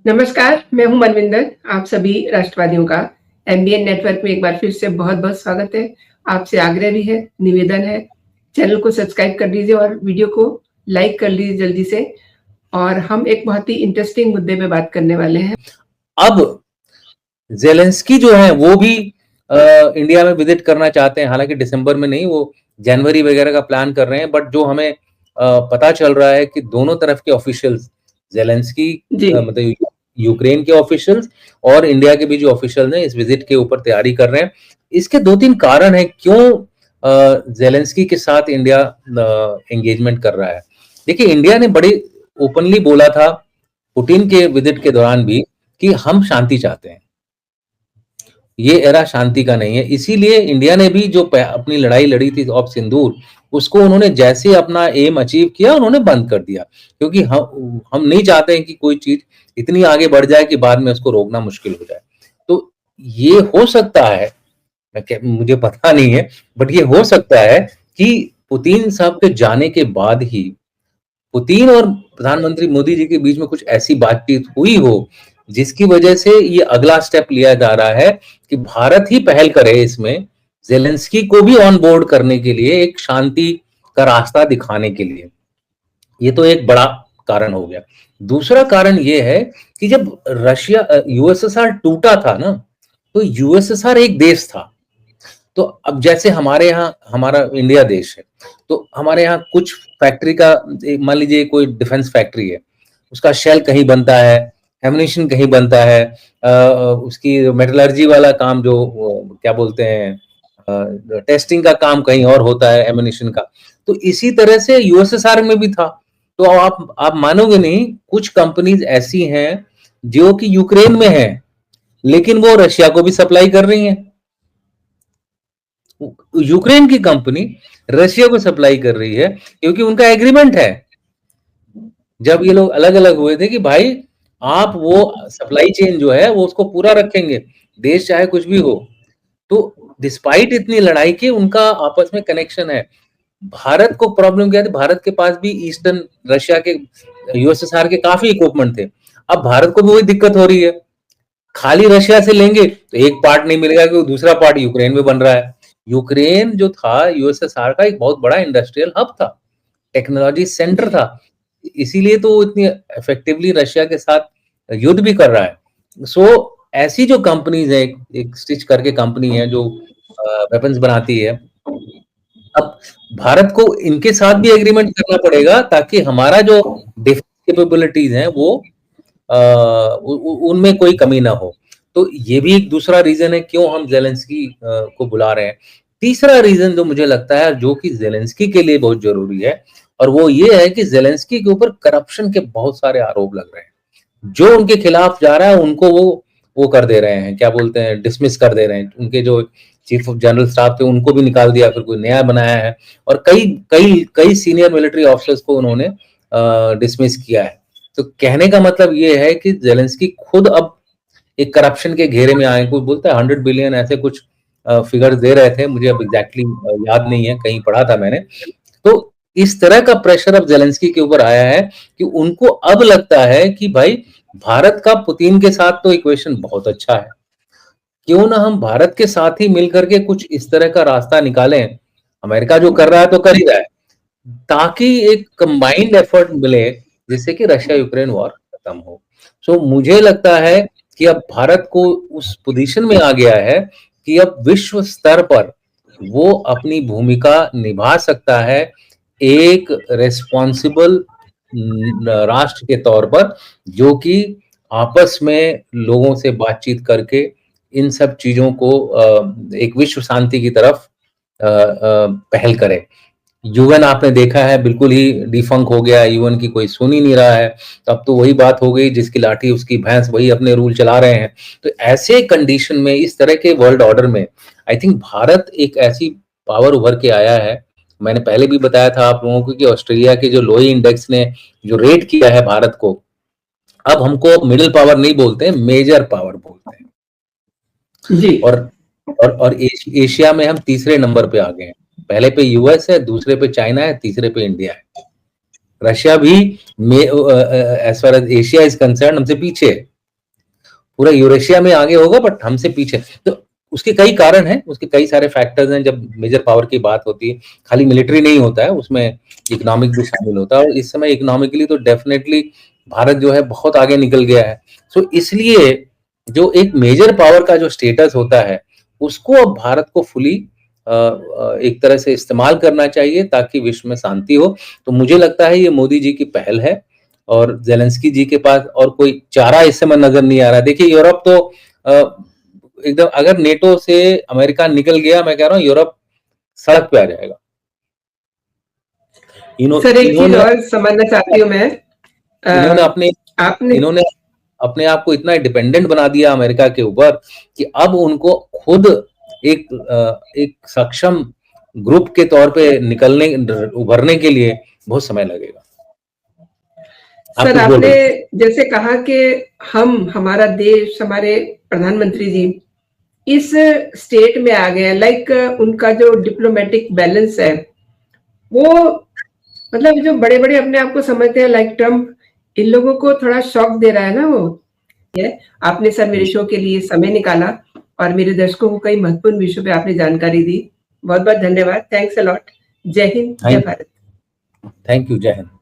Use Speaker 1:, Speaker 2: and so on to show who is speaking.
Speaker 1: नमस्कार, मैं हूँ मनविंदर, आप सभी राष्ट्रवादियों का एमबीएन नेटवर्क में एक बार फिर से बहुत-बहुत स्वागत है। आपसे आग्रह भी है, निवेदन है, चैनल को सब्सक्राइब कर लीजिए और वीडियो को लाइक कर लीजिए जल्दी से। और हम एक बहुत ही इंटरेस्टिंग मुद्दे पे बात करने वाले हैं।
Speaker 2: अब ज़ेलेंस्की जो है वो भी इंडिया में विजिट करना चाहते हैं, हालांकि दिसंबर में नहीं, वो जनवरी वगैरह का प्लान कर रहे हैं। बट जो हमें पता चल रहा है कि दोनों तरफ के ऑफिशियल्स, ज़ेलेंस्की
Speaker 1: जी,
Speaker 2: मतलब यूक्रेन के ऑफिशियल्स और इंडिया के भी जो ऑफिशियल हैं इस विजिट के ऊपर तैयारी कर रहे हैं। इसके 2-3 कारण हैं क्यों ज़ेलेंस्की के साथ इंडिया एंगेजमेंट कर रहा है। देखिए, इंडिया ने बड़ी ओपनली बोला था पुतिन के विजिट के दौरान भी कि हम शांति चाहते हैं, ये एरा शांति का नहीं है। इसीलिए इंडिया ने भी जो अपनी लड़ाई लड़ी थी ऑफ सिंदूर, उसको उन्होंने जैसे अपना एम अचीव किया उन्होंने बंद कर दिया, क्योंकि हम नहीं चाहते हैं कि कोई चीज इतनी आगे बढ़ जाए कि बाद में उसको रोकना मुश्किल हो जाए। तो ये हो सकता है, मुझे पता नहीं है, बट ये हो सकता है कि पुतिन साहब के जाने के बाद ही पुतिन और प्रधानमंत्री मोदी जी के बीच में कुछ ऐसी बातचीत हुई हो जिसकी वजह से ये अगला स्टेप लिया जा रहा है कि भारत ही पहल करे इसमें, ज़ेलेंस्की को भी ऑन बोर्ड करने के लिए, एक शांति का रास्ता दिखाने के लिए। ये तो एक बड़ा कारण हो गया। दूसरा कारण ये है कि जब यूएसएसआर टूटा था ना, तो यूएसएसआर एक देश था। तो अब जैसे हमारे यहाँ हमारा इंडिया देश है, तो हमारे यहाँ कुछ फैक्ट्री का, मान लीजिए कोई डिफेंस फैक्ट्री है, उसका शेल कहीं बनता है, एमुनिशन कहीं बनता है, उसकी मेटलर्जी वाला काम जो क्या बोलते हैं, टेस्टिंग का काम कहीं और होता है एमुनिशन का। तो इसी तरह से यूएसएसआर में भी था। तो आप मानोगे नहीं, कुछ कंपनीज ऐसी हैं जो कि यूक्रेन में है लेकिन वो रशिया को भी सप्लाई कर रही हैं। यूक्रेन की कंपनी रशिया को सप्लाई कर रही है क्योंकि उनका एग्रीमेंट है। जब ये लोग अलग अलग हुए थे कि भाई आप वो सप्लाई चेन जो है वो उसको पूरा रखेंगे, देश चाहे कुछ भी हो। तो डिस्पाइट इतनी लड़ाई के उनका आपस में कनेक्शन है। भारत को प्रॉब्लम क्या थी, भारत के पास भी ईस्टर्न रशिया के, यूएसएसआर के काफी इक्विपमेंट थे। अब भारत को भी वही दिक्कत हो रही है, खाली रशिया से लेंगे तो एक पार्ट नहीं मिलेगा क्योंकि दूसरा पार्ट यूक्रेन में बन रहा है। यूक्रेन जो था यूएसएसआर का एक बहुत बड़ा इंडस्ट्रियल हब था, टेक्नोलॉजी सेंटर था, इसीलिए तो इतनी इफेक्टिवली रशिया के साथ युद्ध भी कर रहा है। सो ऐसी जो कंपनीज है, एक स्टिच करके कंपनी है जो वेपन्स बनाती है, अब भारत को इनके साथ भी एग्रीमेंट करना पड़ेगा ताकि हमारा जो डिफेंस कैपेबिलिटीज हैं वो उनमें कोई कमी ना हो। तो ये भी एक दूसरा रीजन है क्यों हम ज़ेलेंस्की को बुला रहे हैं। तीसरा रीजन जो मुझे लगता है जो कि ज़ेलेंस्की के लिए बहुत जरूरी है, और वो ये है कि ज़ेलेंस्की के ऊपर करप्शन के बहुत सारे आरोप लग रहे हैं। जो उनके खिलाफ जा रहा है उनको वो कर दे रहे हैं, क्या बोलते हैं, डिसमिस कर दे रहे हैं। उनके जो चीफ ऑफ जनरल स्टाफ थे उनको भी निकाल दिया, फिर कोई नया बनाया है, और कई कई कई सीनियर मिलिट्री ऑफिसर्स को उन्होंने डिसमिस किया है। तो कहने का मतलब ये है कि ज़ेलेंस्की खुद अब एक करप्शन के घेरे में आए। कोई बोलता है 100 बिलियन, ऐसे कुछ फिगर्स दे रहे थे, मुझे अब एग्जैक्टली याद नहीं है, कहीं पढ़ा था मैंने। तो इस तरह का प्रेशर अब ज़ेलेंस्की के ऊपर आया है कि उनको अब लगता है कि भाई भारत का पुतिन के साथ तो इक्वेशन बहुत अच्छा है, क्यों ना हम भारत के साथ ही मिलकर के कुछ इस तरह का रास्ता निकालें। अमेरिका जो कर रहा है तो कर ही रहा है, ताकि एक कंबाइंड एफर्ट मिले जिससे कि रशिया यूक्रेन वॉर खत्म हो। सो मुझे लगता है कि अब भारत को उस पोजीशन में आ गया है कि अब विश्व स्तर पर वो अपनी भूमिका निभा सकता है, एक रेस्पॉन्सिबल राष्ट्र के तौर पर, जो कि आपस में लोगों से बातचीत करके इन सब चीजों को एक विश्व शांति की तरफ पहल करे। यूएन आपने देखा है बिल्कुल ही डिफंक हो गया, यूएन की कोई सुन ही नहीं रहा है। तो अब तो वही बात हो गई, जिसकी लाठी उसकी भैंस, वही अपने रूल चला रहे हैं। तो ऐसे कंडीशन में, इस तरह के वर्ल्ड ऑर्डर में, आई थिंक भारत एक ऐसी पावर उभर के आया है। मैंने पहले भी बताया था आप लोगों को कि ऑस्ट्रेलिया के जो लोई इंडेक्स ने जो रेट किया है भारत को, अब हमको मिडिल पावर नहीं बोलते हैं, मेजर पावर बोलते हैं।
Speaker 1: जी,
Speaker 2: और एशिया में हम तीसरे नंबर पे आ गए हैं। पहले पे यूएस है, दूसरे पे चाइना है, तीसरे पे इंडिया है। रशिया भी as far as Asia is concern हमसे पीछे है। पूरा यूरेशिया में आगे होगा बट हमसे पीछे। तो उसके कई कारण हैं, उसके कई सारे फैक्टर्स हैं। जब मेजर पावर की बात होती है, खाली मिलिट्री नहीं होता है, उसमें इकोनॉमिक भी शामिल होता है, और इस समय इकोनॉमिकली तो डेफिनेटली भारत जो है बहुत आगे निकल गया है। सो इसलिए जो एक मेजर पावर का जो स्टेटस होता है, उसको अब भारत को फुली एक तरह से इस्तेमाल करना चाहिए ताकि विश्व में शांति हो। तो मुझे लगता है ये मोदी जी की पहल है, और ज़ेलेंस्की जी के पास और कोई चारा इस समय नजर नहीं आ रहा है। देखिए यूरोप तो एकदम, अगर नेटो से अमेरिका निकल गया, मैं कह रहा हूँ यूरोप सड़क पे आ जाएगा।
Speaker 1: सर एक चीज
Speaker 2: इन्होंने
Speaker 1: और समझना चाहती हूँ मैं,
Speaker 2: इन्होंने अपने
Speaker 1: आपने
Speaker 2: इन्होंने अपने आप को इतना डिपेंडेंट बना दिया अमेरिका के ऊपर कि अब उनको खुद एक सक्षम ग्रुप के तौर पे उभरने के लिए बहुत समय लगेगा।
Speaker 1: सर आपने जैसे कहा कि हमारा देश, हमारे प्रधानमंत्री जी इस स्टेट में आ गए, लाइक उनका जो डिप्लोमेटिक बैलेंस है वो, मतलब जो बड़े बड़े अपने आप को समझते हैं लाइक ट्रम्प, इन लोगों को थोड़ा शॉक दे रहा है ना वो। आपने सर मेरे शो के लिए समय निकाला और मेरे दर्शकों को कई महत्वपूर्ण विषयों पे आपने जानकारी दी। बहुत बहुत धन्यवाद। Thanks a lot. जय हिंद, जय भारत।
Speaker 2: Thank you. जय हिंद।